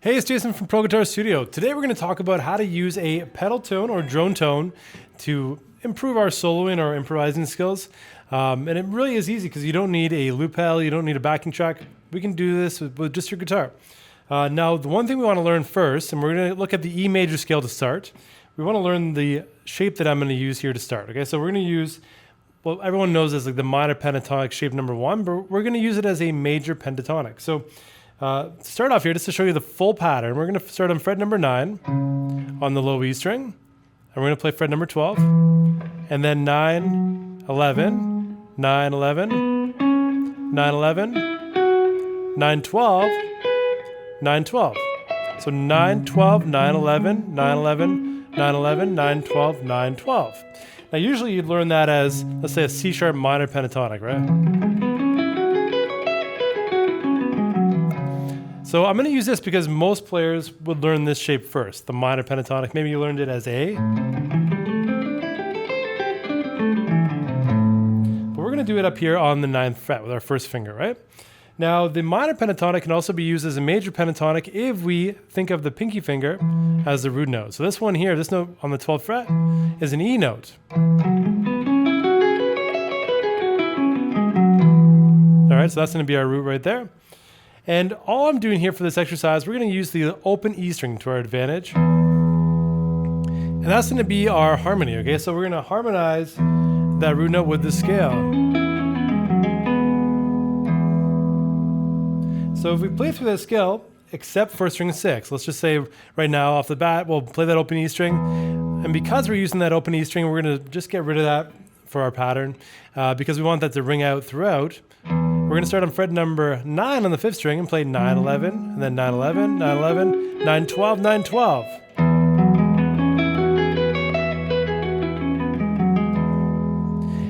Hey, it's Jason from Pro Guitar Studio. Today we're going to talk about how to use a pedal tone or drone tone to improve our soloing or improvising skills. And it really is easy because you don't need a loop pedal, you don't need a backing track. We can do this with just your guitar. Now, the one thing we want to learn first, and we're going to look at the E major scale to start, we want to learn the shape that I'm going to use here to start. Okay, so we're going to use, well, everyone knows this like the minor pentatonic shape number 1, but we're going to use it as a major pentatonic. So to start off here, just to show you the full pattern, we're going to start on fret number 9 on the low E string, and we're going to play fret number 12, and then 9, 11, 9, 11, 9, 11, 9, 12, 9, 12. So 9, 12, 9, 11, 9, 11, 9, 11, 9, 12, 9, 12. Now usually you'd learn that as, let's say, a C sharp minor pentatonic, right? So I'm going to use this because most players would learn this shape first, the minor pentatonic. Maybe you learned it as A. But we're going to do it up here on the 9th fret with our first finger, right? Now, the minor pentatonic can also be used as a major pentatonic if we think of the pinky finger as the root note. So this one here, this note on the 12th fret, is an E note. All right, so that's going to be our root right there. And all I'm doing here for this exercise, we're going to use the open E string to our advantage. And that's going to be our harmony, okay? So we're going to harmonize that root note with the scale. So if we play through that scale, except for string 6, let's just say right now off the bat, we'll play that open E string. And because we're using that open E string, we're going to just get rid of that for our pattern because we want that to ring out throughout. We're going to start on fret number 9 on the 5th string and play 9, 11, and then 9, 11, 9, 11, 9, 12, 9, 12.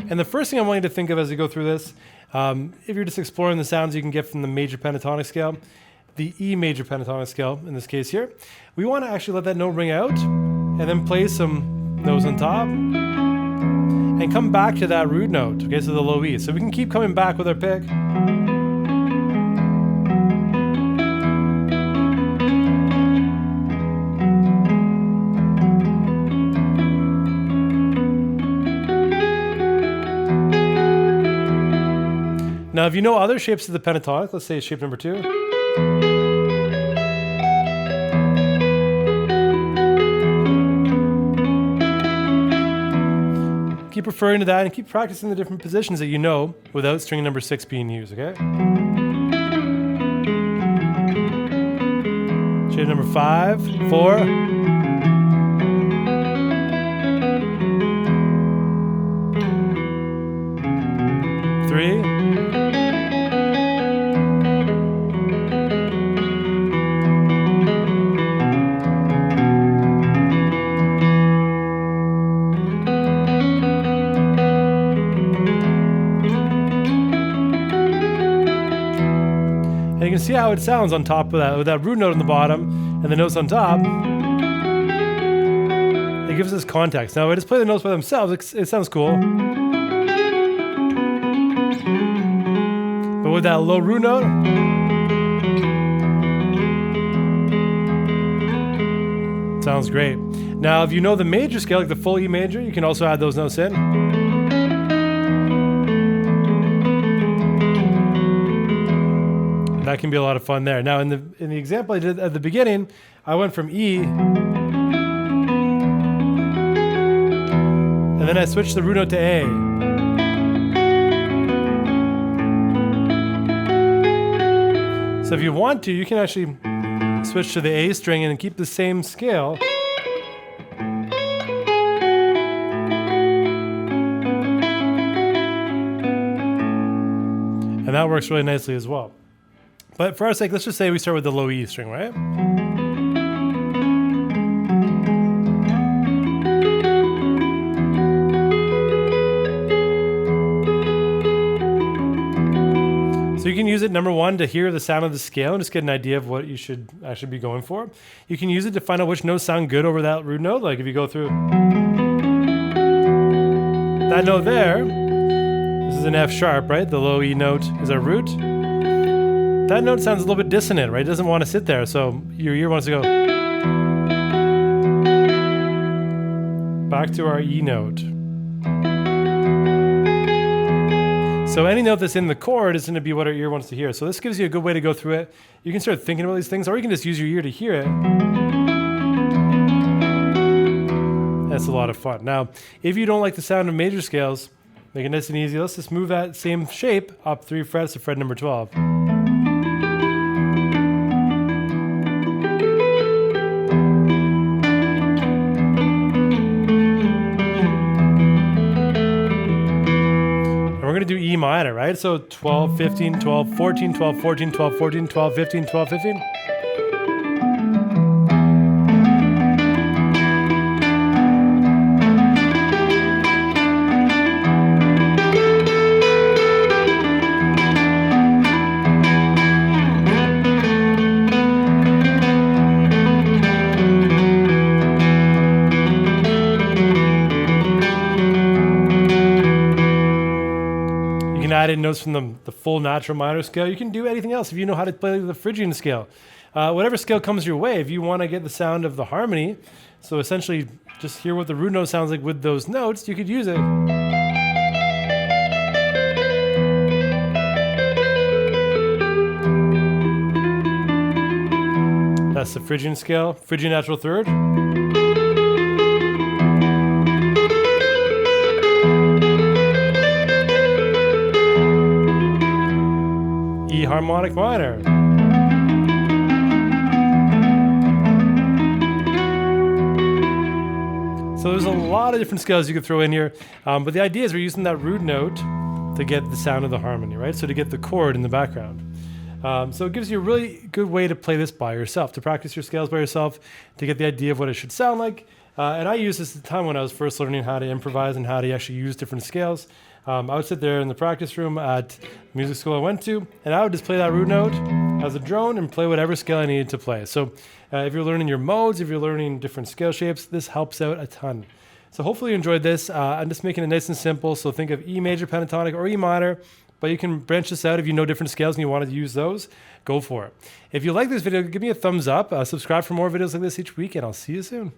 And the first thing I want you to think of as you go through this, if you're just exploring the sounds you can get from the major pentatonic scale, the E major pentatonic scale in this case here, we want to actually let that note ring out and then play some notes on top and come back to that root note, okay, so the low E. So we can keep coming back with our pick. Now, if you know other shapes of the pentatonic, let's say shape number 2. Keep referring to that and keep practicing the different positions that you know without string number 6 being used, okay? Shape number 5, 4. 3. And you can see how it sounds on top of that, with that root note on the bottom and the notes on top. It gives us context. Now, if I just play the notes by themselves, it sounds cool. But with that low root note, it sounds great. Now, if you know the major scale, like the full E major, you can also add those notes in. That can be a lot of fun there. Now, in the example I did at the beginning, I went from E, and then I switched the root note to A. So if you want to, you can actually switch to the A string and keep the same scale. And that works really nicely as well. But for our sake, let's just say we start with the low E string, right? So you can use it, number 1, to hear the sound of the scale and just get an idea of what you should actually be going for. You can use it to find out which notes sound good over that root note. Like if you go through that note there, this is an F sharp, right? The low E note is our root. that note sounds a little bit dissonant, right? It doesn't want to sit there. So your ear wants to go back to our E note. So any note that's in the chord is going to be what our ear wants to hear. So this gives you a good way to go through it. You can start thinking about these things, or you can just use your ear to hear it. That's a lot of fun. Now, if you don't like the sound of major scales, make it nice and easy. Let's just move that same shape up 3 frets to fret number 12. We're going to do E minor, right? So 12, 15, 12, 14, 12, 14, 12, 14, 12, 15, 12, 15. Add in notes from the full natural minor scale. You can do anything else if you know how to play the Phrygian scale. Whatever scale comes your way, if you want to get the sound of the harmony, so essentially just hear what the root note sounds like with those notes, you could use it. That's the Phrygian scale, Phrygian natural third. E harmonic minor. So there's a lot of different scales you could throw in here, but the idea is we're using that root note to get the sound of the harmony, right? So to get the chord in the background. So it gives you a really good way to play this by yourself, to practice your scales by yourself, to get the idea of what it should sound like. And I used this at the time when I was first learning how to improvise and how to actually use different scales. I would sit there in the practice room at music school I went to, and I would just play that root note as a drone and play whatever scale I needed to play. So if you're learning your modes, if you're learning different scale shapes, this helps out a ton. So hopefully you enjoyed this. I'm just making it nice and simple. So think of E major pentatonic or E minor, but you can branch this out if you know different scales and you want to use those, go for it. If you like this video, give me a thumbs up, subscribe for more videos like this each week, and I'll see you soon.